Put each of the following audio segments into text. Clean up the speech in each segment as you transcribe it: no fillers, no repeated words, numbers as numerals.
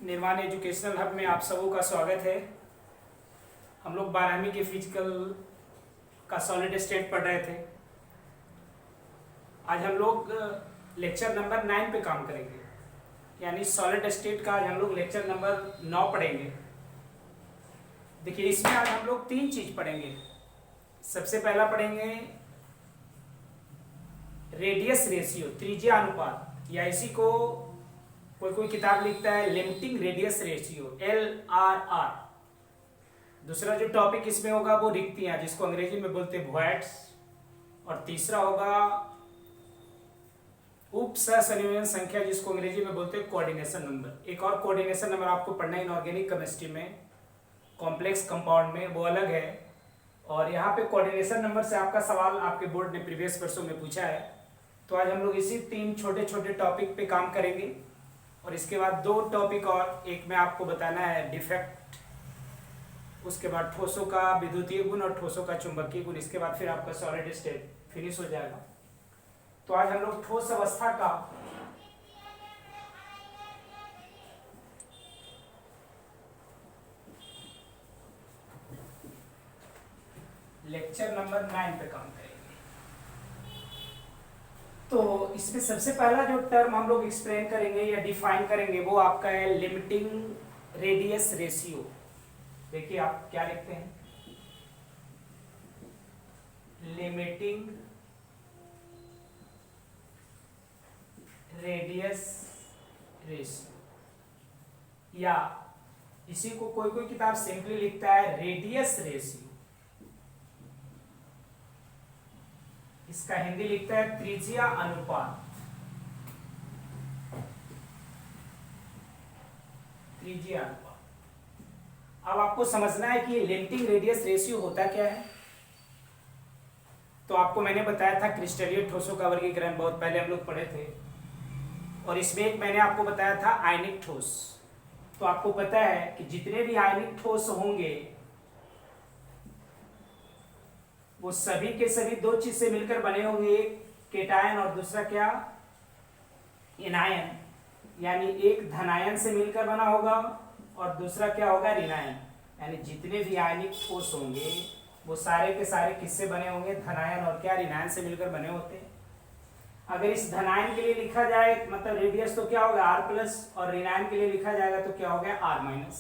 निर्माण educational hub में आप सबों का स्वागत है। हम लोग 12वीं के फिजिकल का सॉलिड स्टेट पढ़ रहे थे। आज हम लोग लेक्चर नंबर 9 पे काम करेंगे, यानी सॉलिड स्टेट का आज हम लोग लेक्चर नंबर 9 पढ़ेंगे। देखिए, इसमें आज हम लोग 3 चीज पढ़ेंगे। सबसे पहला पढ़ेंगे रेडियस रेशियो, त्रिज्या अनुपात, या इसी को कोई किताब लिखता है लिमिटिंग रेडियस रेशियो, LRR। दूसरा जो टॉपिक इसमें होगा वो रिक्तियां, जिसको अंग्रेजी में बोलते हैं वॉइड्स। और तीसरा होगा उप सहसंयोजन संख्या, जिसको अंग्रेजी में बोलते हैं कोऑर्डिनेशन नंबर। एक और कोऑर्डिनेशन नंबर आपको पढ़ना है इनऑर्गेनिक केमिस्ट्री में, कॉम्प्लेक्स कंपाउंड में, वो अलग है। और यहाँ पे कोऑर्डिनेशन नंबर से आपका सवाल आपके बोर्ड ने प्रीवियस वर्षों में पूछा है। तो आज हम लोग इसी 3 छोटे छोटे टॉपिक पे काम करेंगे। और इसके बाद 2 टॉपिक और, एक में आपको बताना है डिफेक्ट, उसके बाद ठोसों का विद्युतीय गुण और ठोसों का चुंबकीय गुण। इसके बाद फिर आपका सॉलिड स्टेट फिनिश हो जाएगा। तो आज हम लोग ठोस अवस्था का लेक्चर नंबर 9 पे काम करेंगे। तो इसमें सबसे पहला जो टर्म हम लोग एक्सप्लेन करेंगे या डिफाइन करेंगे वो आपका है लिमिटिंग रेडियस रेशियो। देखिए आप क्या लिखते हैं, लिमिटिंग रेडियस रेशियो, या इसी को कोई किताब सिंपली लिखता है रेडियस रेशियो। इसका हिंदी लिखता है त्रिज्या अनुपात, त्रिज्या अनुपात। अब आपको समझना है कि लिमिटिंग रेडियस रेशियो होता क्या है। तो आपको मैंने बताया था क्रिस्टलीय ठोसों का वर्गीकरण, बहुत पहले हम लोग पढ़े थे। और इसमें एक मैंने आपको बताया था आयनिक ठोस। तो आपको पता है कि जितने भी आयनिक ठोस होंगे वो सभी के सभी 2 चीज से मिलकर बने होंगे, एक केटायन और दूसरा क्या, एनायन। यानी एक धनायन से मिलकर बना होगा और दूसरा क्या होगा, ऋणायन। यानी जितने भी आयनिक ठोस होंगे वो सारे के सारे किससे बने होंगे, धनायन और क्या, ऋणायन से मिलकर बने होते हैं। अगर इस धनायन के लिए लिखा जाए मतलब रेडियस, तो क्या होगा R+, और ऋणायन के लिए लिखा जाएगा तो क्या होगा R-।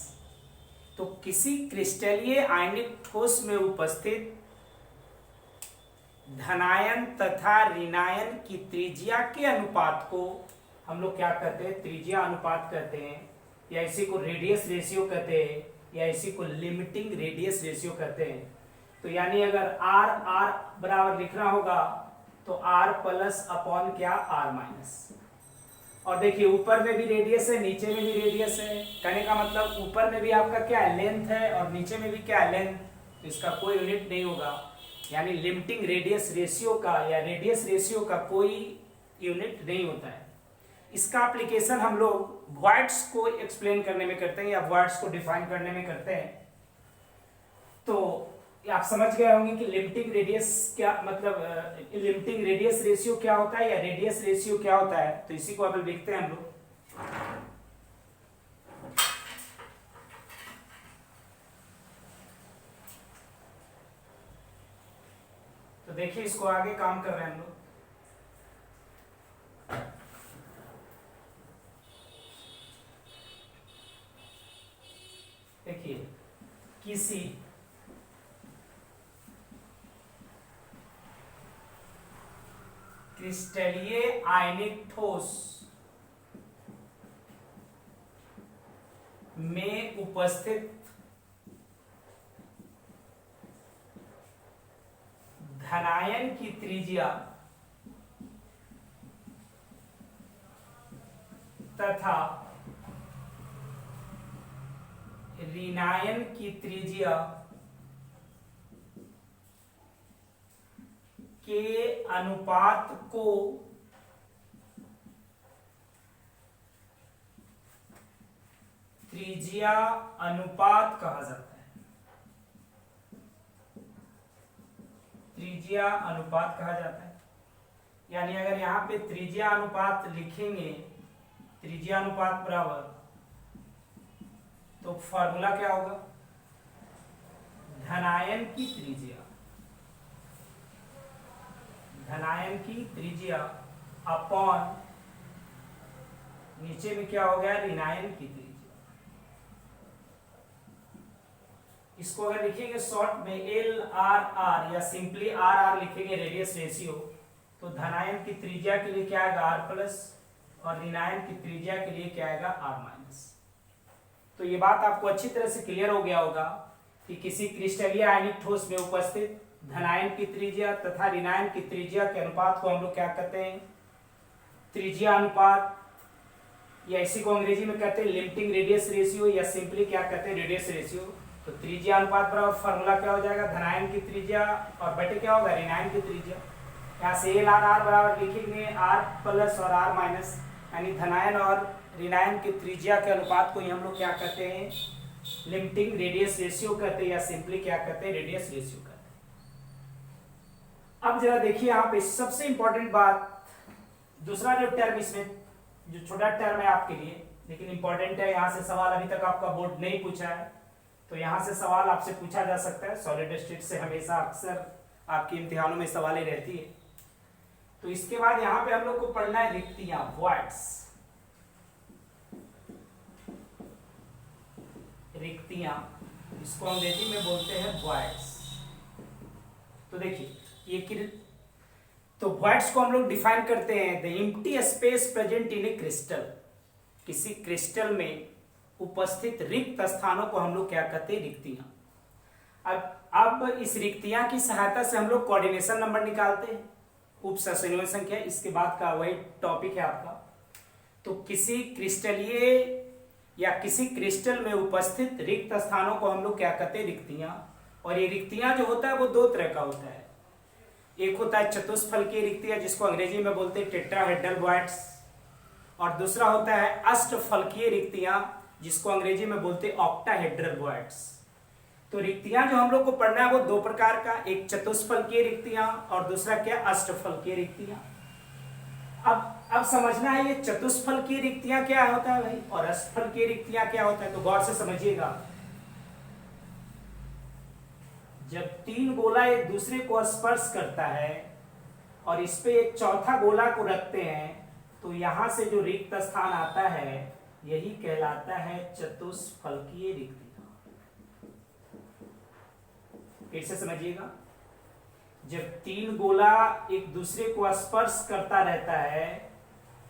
तो किसी क्रिस्टलीय आयनिक ठोस में उपस्थित धनायन तथा ऋणायन की त्रिज्या के अनुपात को हम लोग क्या कहते हैं, त्रिज्या अनुपात कहते हैं, या इसी को रेडियस रेशियो कहते हैं, या इसी को लिमिटिंग रेडियस रेशियो कहते हैं। तो यानी अगर R बराबर लिखना होगा तो R+ क्या, R-। और देखिए ऊपर में भी रेडियस है, नीचे में भी रेडियस है। कहने का मतलब ऊपर में भी आपका क्या है, लेंथ है, और नीचे में भी क्या है, लेंथ। तो इसका कोई यूनिट नहीं होगा। यानी लिमिटिंग रेडियस रेशियो का या रेडियस रेशियो का कोई यूनिट नहीं होता है। इसका एप्लीकेशन हम लोग वॉइड्स को एक्सप्लेन करने में करते हैं या वॉइड्स को डिफाइन करने में करते हैं। तो आप समझ गए होंगे कि लिमिटिंग रेडियस क्या मतलब, लिमिटिंग रेडियस रेशियो क्या होता है या रेडियस रेशियो क्या होता है। तो इसी को अब लिखते हैं हम लोग। तो देखिए इसको आगे काम कर रहे हैं हम लोग। देखिए किसी क्रिस्टलीय आयनिक ठोस में उपस्थित धनायन की त्रिज्या तथा ऋणायन की त्रिज्या के अनुपात को त्रिज्या अनुपात कहा जाता है। त्रिज्या अनुपात कहा जाता है। यानी अगर यहाँ पे त्रिज्या अनुपात लिखेंगे त्रिज्या अनुपात बराबर, तो फॉर्मूला क्या होगा, धनायन की त्रिज्या, धनायन की त्रिज्या अपॉन नीचे में क्या हो गया, ऋणायन की त्रिज्या। इसको अगर लिखेंगे शॉर्ट में एल आर आर या सिंपली आर आर लिखेंगे रेडियस रेशियो, तो धनायन की त्रिज्या के लिए क्या आएगा आर प्लस और ऋणायन की त्रिज्या के लिए क्या आएगा आर माइनस। तो ये बात आपको अच्छी तरह से क्लियर हो गया होगा कि किसी क्रिस्टलीय आयनिक ठोस में उपस्थित धनायन की त्रिज्या तथा ऋणायन की त्रिज्या के अनुपात को हम लोग क्या कहते हैं, त्रिज्या अनुपात, या इसी को अंग्रेजी में कहते हैं लिमिटिंग रेडियस रेशियो, या सिंपली क्या कहते हैं रेडियस रेशियो। तो त्रिज्या अनुपात बराबर फॉर्मूला क्या हो जाएगा, धनायन की त्रिज्या और बटे क्या होगा, ऋणायन की त्रिज्या। यहाँ से एल आर आर बराबर लिखेंगे आर प्लस और आर माइनस, यानी धनायन और ऋणायन की त्रिज्या के अनुपात को ही हम लोग क्या कहते हैं, लिमिटिंग रेडियस रेशियो कहते हैं, या सिंपली क्या कहते हैं, रेडियस रेशियो कहते हैं। अब जरा देखिए यहाँ पे सबसे इंपॉर्टेंट बात, दूसरा जो टर्म इसमें जो छोटा टर्म है आपके लिए लेकिन इंपॉर्टेंट है, यहाँ से सवाल अभी तक आपका बोर्ड नहीं पूछा है, तो यहाँ से सवाल आपसे पूछा जा सकता है। सॉलिड स्टेट से हमेशा अक्सर आपके इम्तिहानों में सवालें रहती है। तो इसके बाद यहाँ पे हम लोग को पढ़ना है रिक्तियां, वॉइड्स, रिक्तियां, इसको अंग्रेजी में बोलते हैं वॉइड्स। तो देखिए ये तो वॉइड्स को हम लोग डिफाइन करते हैं, the empty space present in A crystal, किसी क्रिस्टल में उपस्थित रिक्त स्थानों को हम लोग क्या कहते हैं, रिक्तियां। अब इस रिक्तियां की सहायता से हम लोग कोऑर्डिनेशन नंबर निकालते हैं, उप संयोजन संख्या, इसके बाद का वही टॉपिक है आपका। तो किसी क्रिस्टलीय या किसी क्रिस्टल में उपस्थित रिक्त स्थानों को हम लोग क्या कहते हैं, रिक्तियां। और ये रिक्तियां जो होता है वो दो तरह का होता है, एक होता है चतुष्फलकीय रिक्तियां जिसको अंग्रेजी में बोलते हैं टेट्राहेड्रल वॉइड्स, और दूसरा होता है अष्टफलकीय रिक्तियां जिसको अंग्रेजी में बोलते हैं ऑक्टाहेड्रल वॉइड्स। तो रिक्तियां जो हम लोग को पढ़ना है वो दो प्रकार का, एक चतुष्फलकीय रिक्तियां और दूसरा क्या, अष्टफलकीय रिक्तियां। अब समझना है ये चतुष्फलकीय रिक्तियां क्या होता है भाई, और अष्टफलकीय रिक्तियां क्या होता है, तो गौर से समझिएगा। जब तीन गोला एक दूसरे को स्पर्श करता है और इस पे एक चौथा गोला को रखते हैं, तो यहां से जो रिक्त स्थान आता है यही कहलाता है चतुष्फलकीय रिक्तियां। फिर से समझिएगा, जब तीन गोला एक दूसरे को स्पर्श करता रहता है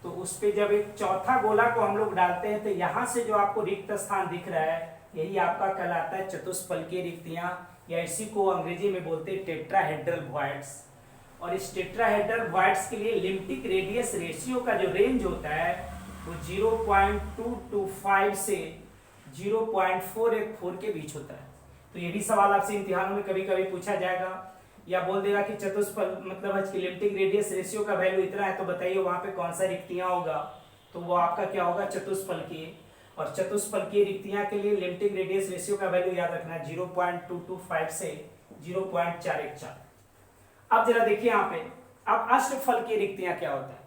तो उस पे जब एक चौथा गोला को हम लोग डालते हैं तो यहां से जो आपको रिक्त स्थान दिख रहा है यही आपका कहलाता है चतुष्फलकीय रिक्तियां, या इसी को अंग्रेजी में बोलते हैं टेट्राहेड्रल वॉइड्स। और इस टेट्राहेड्रल वॉइड्स के लिए लिमिटिंग रेडियस रेशियो का जो रेंज होता है वो 0.225 से 0.414 के बीच होता है। तो ये भी सवाल आपसे इम्तिहानों में कभी कभी पूछा जाएगा, या बोल देगा कि चतुष्फल मतलब की लिमिटिंग रेडियस रेशियो का वैल्यू इतना है, तो बताइए वहां पे कौन सा रिक्तियां होगा, तो वो आपका क्या होगा, चतुष्फलकीय। और चतुष्फलकीय रिक्तियां के लिए लिमिटिंग रेडियस रेशियो का वैल्यू याद रखना है 0.225 से 0.414। अब जरा देखिए यहाँ पे, अब अष्टफलकीय रिक्तियां क्या होता है।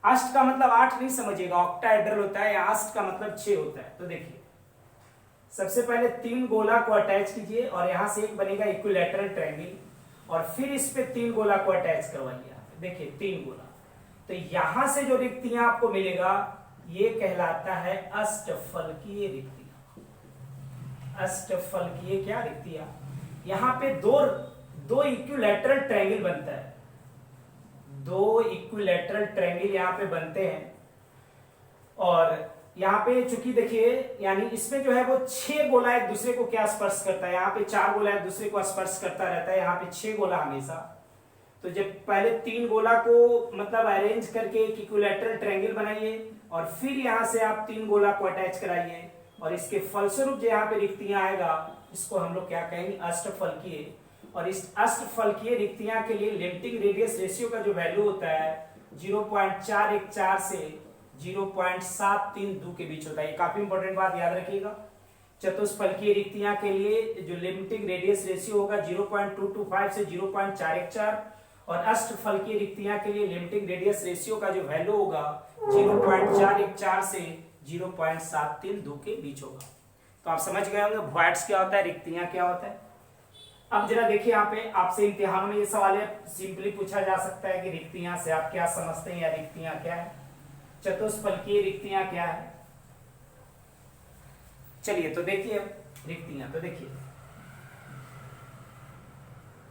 अष्ट का मतलब 8 नहीं समझिएगा, ऑक्टाहेड्रल होता है, या अष्ट का मतलब 6 होता है। तो देखिए सबसे पहले तीन गोला को अटैच कीजिए और यहां से एक बनेगा इक्विलैटरल ट्रायंगल, और फिर इस पे तीन गोला को अटैच करवाइए। देखिए तीन गोला, तो यहां से जो रिक्तियां आपको मिलेगा ये कहलाता है अष्टफलकीय रिक्तियां। अष्टफलकीय क्या रिक्तियां, यहाँ पे दो इक्विलैटरल ट्रायंगल बनता है, दो इक्विलैटरल ट्रायंगल यहाँ पे बनते हैं। और यहाँ पे चूंकि देखिए यानी इसमें जो है वो 6 गोला एक दूसरे को क्या स्पर्श करता है, यहाँ पे 4 गोला एक दूसरे को स्पर्श करता रहता है, यहाँ पे 6 गोला हमेशा। तो जब पहले 3 गोला को मतलब अरेंज करके एक इक्विलैटरल ट्रायंगल बनाइए और फिर यहाँ से आप 3 गोला को अटैच कराइए, और इसके फलस्वरूप जो यहाँ पे रिक्तियां आएगा इसको हम लोग क्या कहेंगे, अष्टफलकीय। और इस अष्टफलकीय रिक्तियां के लिए लिमिटिंग रेडियस रेशियो का जो वैल्यू होता है 0.414 से 0.732 के बीच होता है। ये काफी इंपॉर्टेंट बात याद रखिएगा। चतुष्फलकीय रिक्तियां के लिए जो लिमिटिंग रेडियस रेशियो होगा 0.225 से 0.414, और अष्टफलकीय रिक्तियां के लिए लिमिटिंग रेडियस रेशियो का जो वैल्यू होगा 0.414 से 0.732 के बीच होगा। तो आप समझ गए होंगे वॉइड्स क्या होता है, रिक्तियां क्या होता है। अब जरा देखिए यहाँ पे आपसे इम्तिहान में ये सवाल है, सिंपली पूछा जा सकता है कि रिक्तियां से आप क्या समझते हैं या रिक्तियां क्या है, चतुष्फलकीय रिक्तियां क्या है। चलिए तो देखिए रिक्तियां, तो देखिए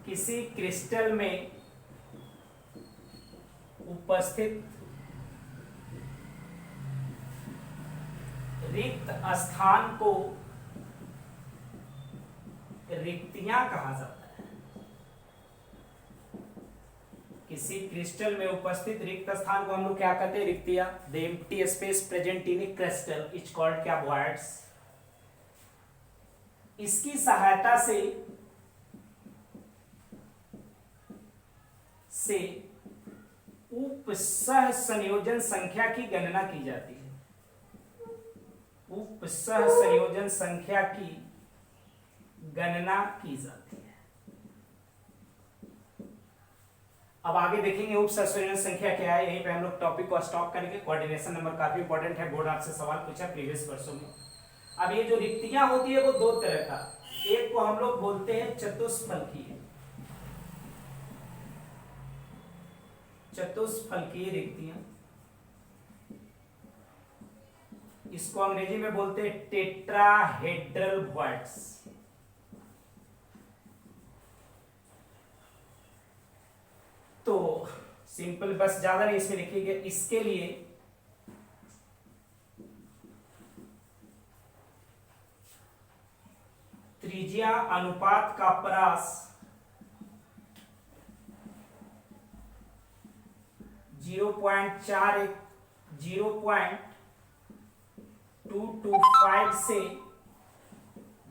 किसी क्रिस्टल में उपस्थित रिक्त स्थान को रिक्तियां कहा जाता है। किसी क्रिस्टल में उपस्थित रिक्त स्थान को हम लोग क्या कहते हैं, रिक्तियां। The empty space present in A crystal is called क्या, वॉइड्स। इसकी सहायता से उपसह संयोजन संख्या की गणना की जाती है। उपसह संयोजन संख्या की गणना की जाती है। अब आगे देखेंगे उपसह संयोजन संख्या क्या है, यहीं पे हम लोग टॉपिक को स्टॉप करेंगे। कोऑर्डिनेशन नंबर काफी इंपॉर्टेंट है, बोर्ड आपसे सवाल पूछा प्रीवियस वर्षों में। अब ये जो रिक्तियां होती है वो दो तरह का, एक को हम लोग बोलते हैं चतुष्फलकीय, चतुष्फलकीय रिक्तियां, इसको अंग्रेजी में बोलते हैं टेट्राहेड्रल वॉइड्स। तो सिंपल बस ज्यादा नहीं इसमें लिखिएगा, इसके लिए त्रिज्या अनुपात का परास 0.225 से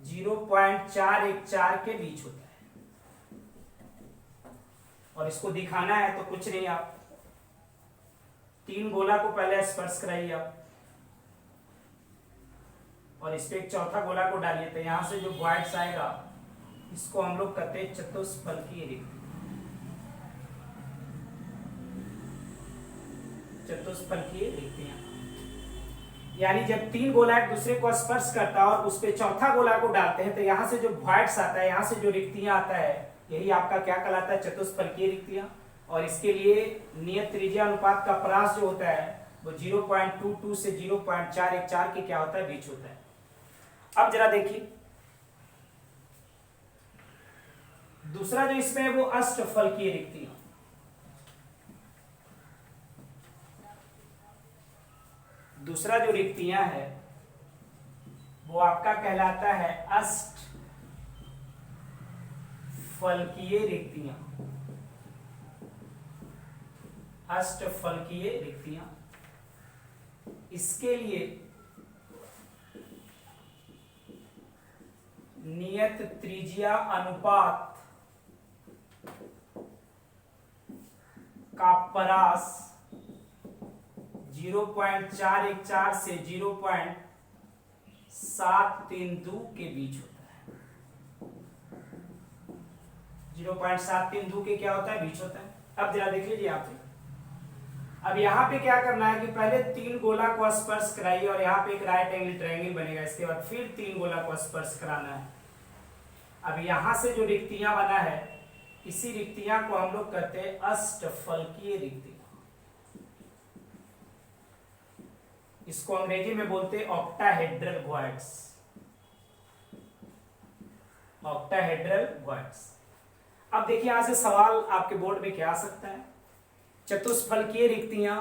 0.414 के बीच होता है। और इसको दिखाना है तो कुछ नहीं, आप तीन गोला को पहले स्पर्श कराइए आप, और इस पे एक चौथा गोला को डालिए, तो यहां से जो वॉइड्स आएगा इसको हम लोग कहते हैं चतुष्फलकीय रिक्ति। चतुष्फलकीय रिक्तियां यानी जब तीन गोला एक दूसरे को स्पर्श करता है और उस पे चौथा गोला को डालते हैं, तो यहां से जो वॉइड्स आता है, यहां से जो रिक्तियां आता है, यही आपका क्या कहलाता है, चतुष्फलकीय रिक्तियां। और इसके लिए नियत त्रिज्या अनुपात का परास जो होता है वो 0.22 से 0.414 के क्या होता है, बीच होता है। अब जरा देखिए दूसरा जो इसमें है वो अष्टफलकीय रिक्तियां। दूसरा जो रिक्तियां है वो आपका कहलाता है अष्टफलकीय रिक्तियां। अष्टफलकीय रिक्तियां, इसके लिए नियत त्रिज्या अनुपात का परास 0.414 से 0.732 के बीच होता है। 0.732 के क्या होता है, बीच होता है। अब जरा देख लीजिए यहाँ पे, अब यहाँ पे क्या करना है कि पहले तीन गोला को स्पर्श कराइए और यहाँ पे एक राइट एंगल ट्रायंगल बनेगा, इसके बाद फिर तीन गोला को स्पर्श कराना है। अब यहां से जो रिक्तियां बना है, इसी रिक्तियां को हम लोग कहते हैं अष्टफलकीय रिक्तियां। इसको अंग्रेजी में बोलते हैं ऑक्टाहेड्रल वॉइड्स। Octahedral voids. अब देखिए यहां से सवाल आपके बोर्ड में क्या आ सकता है, चतुष्फलकीय रिक्तियां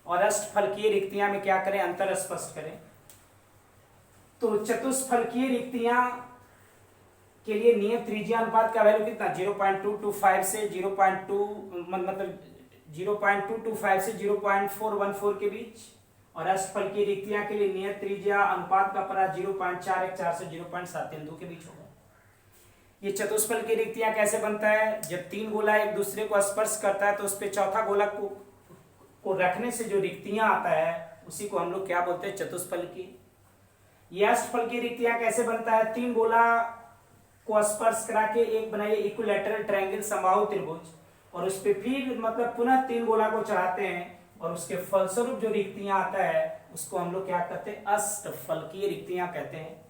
और अष्टफलकीय रिक्तियां में क्या करें, अंतर स्पष्ट करें। तो चतुष्फलकीय रिक्तियां के लिए नियत त्रिज्या अनुपात का वैल्यू कितना, 0.225 से 0.225 से 0.414 के बीच। और अष्टफलकीय रिक्तियां के लिए नियत त्रिज्या अनुपात का परास 0.414 से 0.732 के बीच होगा। ये चतुष्फलकीय रिक्तियां कैसे बनता है, जब तीन गोला एक दूसरे को स्पर्श करता है तो उस पे चौथा गोला को रखने से जो रिक्तियां आता है उसी को हम लोग क्या बोलते हैं, चतुष्फलकीय। ये अष्टफलकीय रिक्तियां कैसे बनता है, तीन गोला को स्पर्श करा के एक बनाइए इक्विलैटरल ट्रायंगल समबाहु त्रिभुज, और उस पे फिर मतलब पुनः तीन गोला को चढ़ाते हैं और उसके फलस्वरूप जो रिक्तियां आता है उसको हम लोग क्या कहते हैं, अष्टफलकीय रिक्तियां कहते हैं।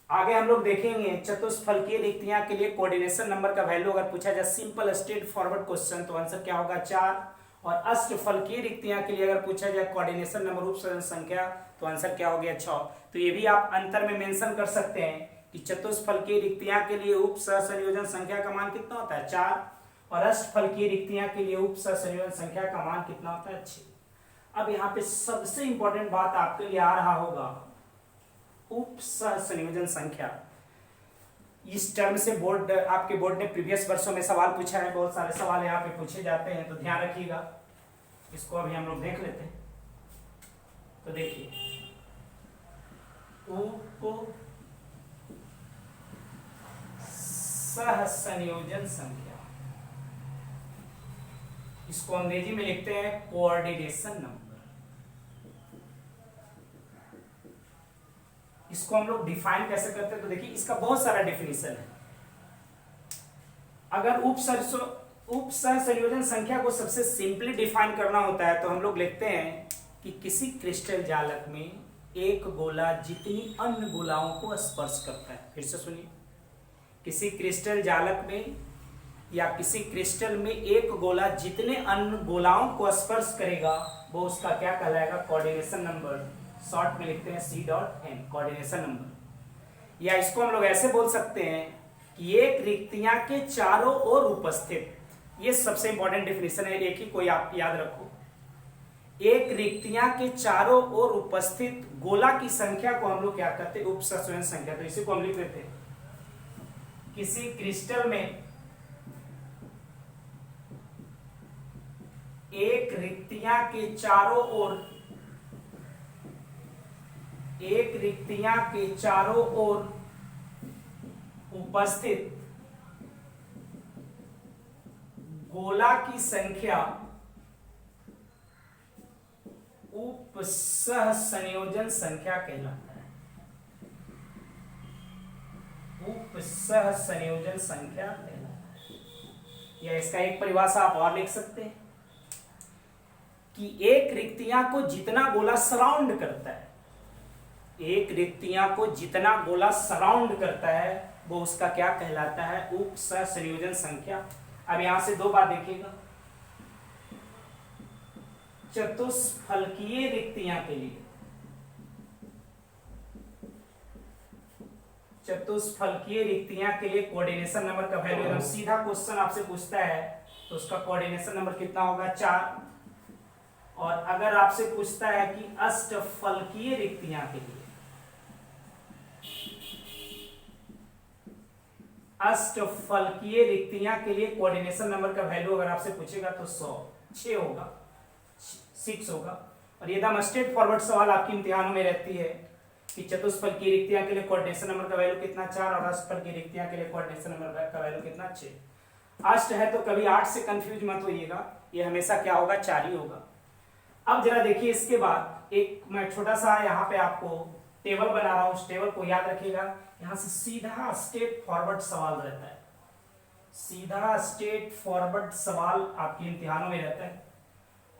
आगे हम लोग देखेंगे चतुष्फलकीय रिक्तियां के लिए कोऑर्डिनेशन नंबर का वैल्यू अगर पूछा जाए सिंपल स्ट्रेट फॉरवर्ड क्वेश्चन तो आंसर क्या होगा 4। और अष्टफलकीय रिक्तियां के लिए अगर पूछा जाए कोऑर्डिनेशन नंबर उप संख्या तो आंसर क्या हो गया 6। तो ये भी आप अंतर में मेंशन कर सकते हैं कि चतुष्फलकीय रिक्तियां के लिए उप संयोजन संख्या का मान कितना होता है 4 और अष्टफलकीय रिक्तियां के लिए उप संयोजन संख्या का मान कितना होता है 6। अब यहाँ पे सबसे इंपॉर्टेंट बात आपके लिए आ रहा होगा उप संयोजन संख्या। इस टर्म से बोर्ड आपके बोर्ड ने प्रीवियस वर्षों में सवाल पूछा है, बहुत सारे सवाल यहाँ पे पूछे जाते हैं तो ध्यान रखिएगा। इसको अभी हम लोग देख लेते हैं। तो देखिए उप सहसंयोजन संख्या, इसको अंग्रेजी में लिखते हैं कोऑर्डिनेशन नंबर। इसको हम लोग डिफाइन कैसे करते हैं तो देखिए इसका बहुत सारा डेफिनेशन है। अगर उप सहसंयोजन संख्या को सबसे सिंपली डिफाइन करना होता है तो हम लोग लिखते हैं कि किसी क्रिस्टल जालक में एक गोला जितनी अन्य गोलाओं को स्पर्श करता है। फिर से सुनिए, किसी क्रिस्टल जालक में या किसी क्रिस्टल में एक गोला जितने अन्य गोलाओं को स्पर्श करेगा वो उसका क्या कहलाएगा, कोऑर्डिनेशन नंबर। शॉर्ट में लिखते हैं C.N, कोऑर्डिनेशन नंबर। या इसको हम लोग ऐसे बोल सकते हैं कि एक रिक्तियां के चारों ओर उपस्थित, ये सबसे इंपॉर्टेंट डेफिनेशन है, एक ही कोई आप याद रखो, एक रिक्तियां के चारों ओर उपस्थित गोला की संख्या को हम लोग क्या कहते हैं, उप संयोजन संख्या। तो इसी को हम लिख देते हैं किसी क्रिस्टल में एक रिक्तियां के चारों ओर, एक रिक्तियां के चारों ओर उपस्थित गोला की संख्या उप सहसंयोजन संख्या कहलाता है। उप सहसंयोजन संख्या कहलाता है। या इसका एक परिभाषा आप और लिख सकते हैं कि एक रिक्तियां को जितना गोला सराउंड करता है, एक रिक्तियां को जितना गोला सराउंड करता है वो उसका क्या कहलाता है, उप सहसंयोजन संख्या। अब यहां से दो बात देखिएगा, चतुष्फलकीय रिक्तियां के लिए, चतुष्फलकीय रिक्तियां के लिए कोऑर्डिनेशन नंबर का वैल्यू, अगर सीधा क्वेश्चन आपसे पूछता है तो उसका कोऑर्डिनेशन नंबर कितना होगा 4। और अगर आपसे पूछता है कि अष्टफलकीय रिक्तियां के लिए, अष्टफलकीय रिक्तियां के लिए कोऑर्डिनेशन नंबर का वैल्यू अगर आपसे पूछेगा तो 6 होगा, 6 होगा। और ये एकदम स्ट्रेट फॉरवर्ड सवाल आपके इम्तिहानों में रहती है कि चतुष्फलकीय रिक्तियां के लिए कोऑर्डिनेशन नंबर का वैल्यू कितना 4 और अष्टफलकीय रिक्तियां के लिए कोऑर्डिनेशन नंबर का वैल्यू कितना 6। अष्ट है तो कभी 8 से कंफ्यूज मत होइएगा, ये हमेशा क्या होगा 4 ही होगा। अब जरा देखिए इसके बाद एक मैं छोटा सा यहाँ पे आपको टेबल बना रहा हूं, उस टेबल को याद रखिएगा। यहां से सीधा स्ट्रेट फॉरवर्ड सवाल रहता है, सीधा स्ट्रेट फॉरवर्ड सवाल आपके इम्तिहानों में रहता है।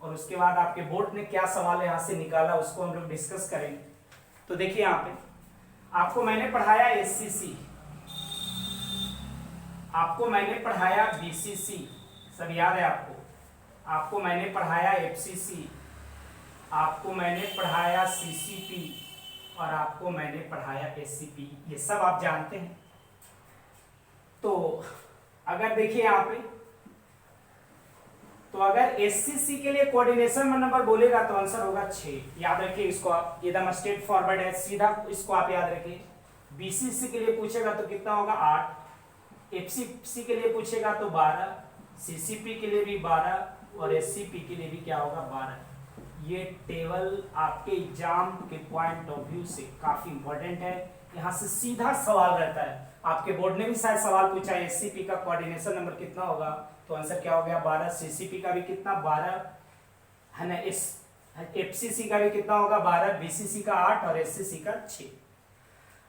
और उसके बाद आपके बोर्ड ने क्या सवाल यहां से निकाला उसको हम लोग डिस्कस करेंगे। तो देखिए यहाँ पे आपको मैंने पढ़ाया SCC, आपको मैंने पढ़ाया BCC, सब याद है आपको, आपको मैंने पढ़ाया FCC, आपको मैंने पढ़ाया CCP और आपको मैंने पढ़ाया SCP, ये सब आप जानते हैं। तो अगर देखिए यहाँ पे, तो अगर SCC के लिए कोऑर्डिनेशन नंबर बोलेगा तो आंसर होगा 6, याद रखिए इसको आप, एकदम स्ट्रेट फॉरवर्ड है, सीधा इसको आप याद रखिए। BCC के लिए पूछेगा तो कितना होगा 8, FCC के लिए पूछेगा तो 12, CCP के लिए भी 12 और SCP के लिए भी क्या होगा 12। ये टेबल आपके एग्जाम के पॉइंट ऑफ व्यू से काफी इंपॉर्टेंट है, यहाँ से सीधा सवाल रहता है। आपके बोर्ड ने भी शायद सवाल पूछा है SCP का कोऑर्डिनेशन नंबर कितना होगा, तो आंसर क्या हो गया 12, CCP का भी कितना 12 है ना, FCC का भी कितना होगा 12, BCC का 8 और SCC का 6।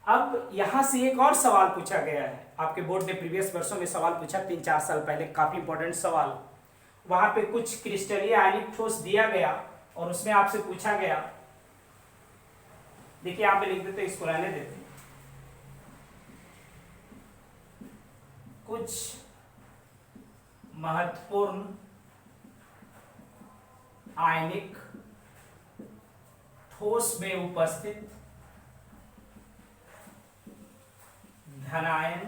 अब यहां से एक और सवाल पूछा गया है, आपके बोर्ड ने प्रीवियस वर्षों में सवाल पूछा 3-4 साल पहले, काफी इंपॉर्टेंट सवाल। वहां पे कुछ क्रिस्टलीय आयनिक ठोस दिया गया और उसमें आपसे पूछा गया, देखिए यहाँ पे लिख देते, इसको रहने देते, कुछ महत्वपूर्ण आयनिक ठोस में उपस्थित धनायन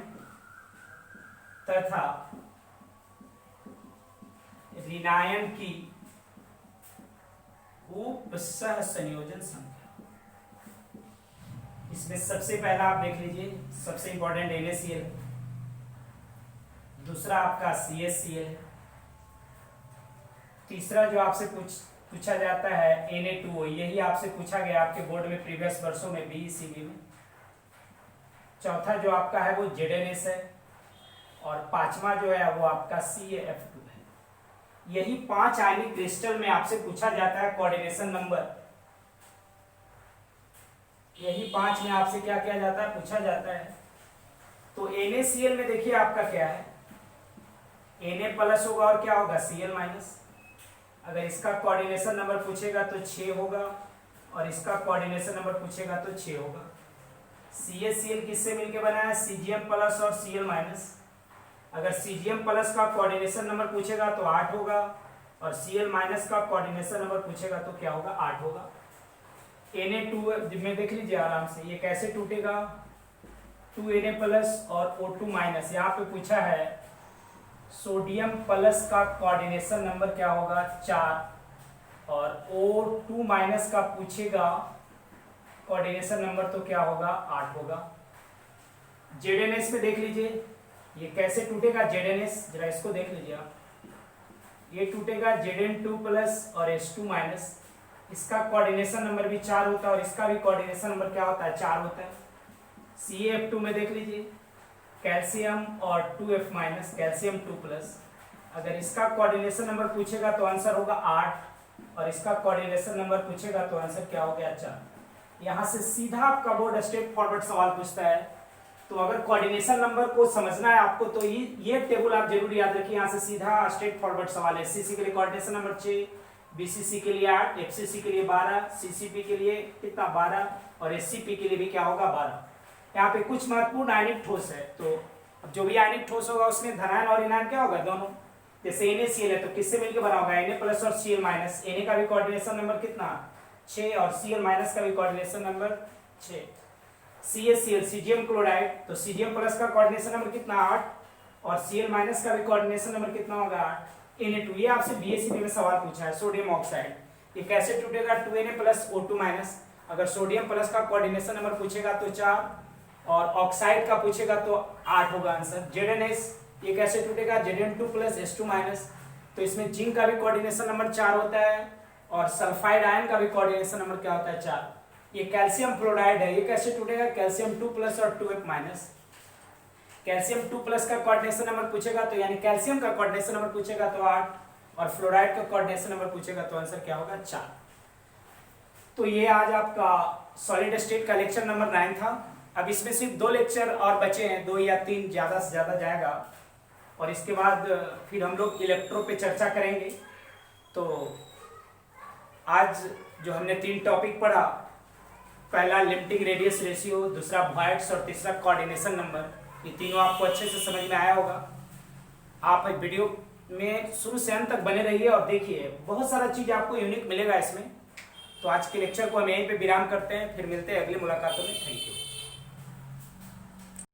तथा ऋणायन की उपसह संयोजन संख्या। इसमें सबसे पहला आप देख लीजिए, सबसे इंपॉर्टेंट NaCl, दूसरा आपका CaCl है, तीसरा जो आपसे पूछा जाता है Na2O, यही आपसे पूछा गया आपके बोर्ड में प्रीवियस वर्षों में BECB में। चौथा जो आपका है वो ZnS है, और पांचवा जो है वो आपका CaF2 है। यही 5 आयनिक क्रिस्टल में आपसे पूछा जाता है कोऑर्डिनेशन नंबर। यही 5 में आपसे क्या किया जाता है, पूछा जाता है। तो NaCl में देखिए आपका क्या है, Na प्लस होगा और क्या होगा, Cl माइनस। अगर इसका कोऑर्डिनेशन नंबर पूछेगा तो 6 होगा, और इसका कोऑर्डिनेशन नंबर पूछेगा तो 6 होगा। CaCl किससे मिलके बना है, Cgm प्लस और Cl माइनस। अगर Cgm प्लस का कोऑर्डिनेशन नंबर पूछेगा तो 8 होगा, और Cl माइनस का कोऑर्डिनेशन नंबर पूछेगा तो क्या होगा, 8 होगा। Na2 में देख लीजिए आराम से, ये कैसे टूटेगा, 2Na प्लस और O2 माइनस। यहाँ पे पूछा है सोडियम प्लस का कोऑर्डिनेशन नंबर क्या होगा, 4, और O2 माइनस का पूछेगा कोऑर्डिनेशन नंबर तो क्या होगा, 8 होगा। ZnS में देख लीजिए ये कैसे टूटेगा, ZnS जरा इसको देख लीजिए आप, ये टूटेगा Zn2 प्लस और H2 माइनस। इसका कोऑर्डिनेशन नंबर भी 4 होता है और इसका भी कोऑर्डिनेशन नंबर क्या होता है, 4 होता है। CaF2 में देख लीजिए कैल्शियम और 2F माइनस, कैल्शियम 2 प्लस। अगर इसका कोऑर्डिनेशन नंबर पूछेगा तो आंसर होगा 8, और इसका कोऑर्डिनेशन नंबर पूछेगा तो आंसर क्या हो गया, 4। यहाँ से सीधा आपका बोर्ड स्ट्रेट फॉरवर्ड सवाल पूछता है। तो अगर कोऑर्डिनेशन नंबर को समझना है आपको तो ये टेबल आप जरूर याद रखिए। यहाँ से सीधा स्ट्रेट फॉरवर्ड सवाल है। SCC के लिए कोऑर्डिनेशन नंबर 6, BCC के लिए 8, FCC के लिए 12, CCP के लिए कितना 12, और SCP के लिए भी क्या होगा, 12। यहाँ पे कुछ महत्वपूर्ण आयनिक ठोस है, तो अब जो भी आयनिक ठोस होगा उसमें धनायन और ऋणायन क्या होगा, दोनों। जैसे NaCl है तो किससे मिलकर बना होगा, Na प्लस और Cl माइनस। Na का भी कोऑर्डिनेशन नंबर कितना, 6, और Cl माइनस का भी coordination number 6। CaCl Cgm chloride, तो Cgm प्लस का कोऑर्डिनेशन नंबर कितना, 8, और Cl माइनस का भी कोऑर्डिनेशन नंबर कितना होगा, 8। Na2 ये आपसे BACB में सवाल पूछा है, सोडियम ऑक्साइड। ये कैसे टूटेगा, 2Na प्लस O2 माइनस। अगर सोडियम प्लस का कोऑर्डिनेशन नंबर पूछेगा तो 4, और ऑक्साइड का पूछेगा तो 8 होगा आंसर। ZnS ये कैसे टूटेगा, Zn2 प्लस H2 माइनस। तो इसमें जिंक का भी कोऑर्डिनेशन नंबर 4 होता है, और सल्फाइड आयन का भी कोऑर्डिनेशन नंबर क्या होता है, 4। ये कैल्शियम फ्लोराइड है, ये कैसे टूटेगा, कैल्शियम 2 प्लस और 2F माइनस। कैल्शियम 2 प्लस का कोऑर्डिनेशन नंबर पूछेगा तो यानी कैल्शियम का कोऑर्डिनेशन नंबर पूछेगा तो 8, और फ्लोराइड का कोऑर्डिनेशन नंबर पूछेगा तो आंसर क्या होगा, 4। तो ये आज आपका सॉलिड स्टेट का लेक्चर नंबर 9 था। अब इसमें सिर्फ 2 लेक्चर और बचे हैं, 2 या 3 ज्यादा से ज्यादा जाएगा, और इसके बाद फिर हम लोग इलेक्ट्रो पे चर्चा करेंगे। तो आज जो हमने 3 टॉपिक पढ़ा, पहला लिमिटिंग रेडियस रेशियो, दूसरा वॉइड्स और तीसरा कोऑर्डिनेशन नंबर, ये तीनों आपको अच्छे से समझ में आया होगा। आप वीडियो में शुरू से अंत तक बने रहिए और देखिए, बहुत सारा चीज आपको यूनिक मिलेगा इसमें। तो आज के लेक्चर को हम यहीं पे विराम करते हैं, फिर मिलते हैं अगली मुलाकातों में। Thank you.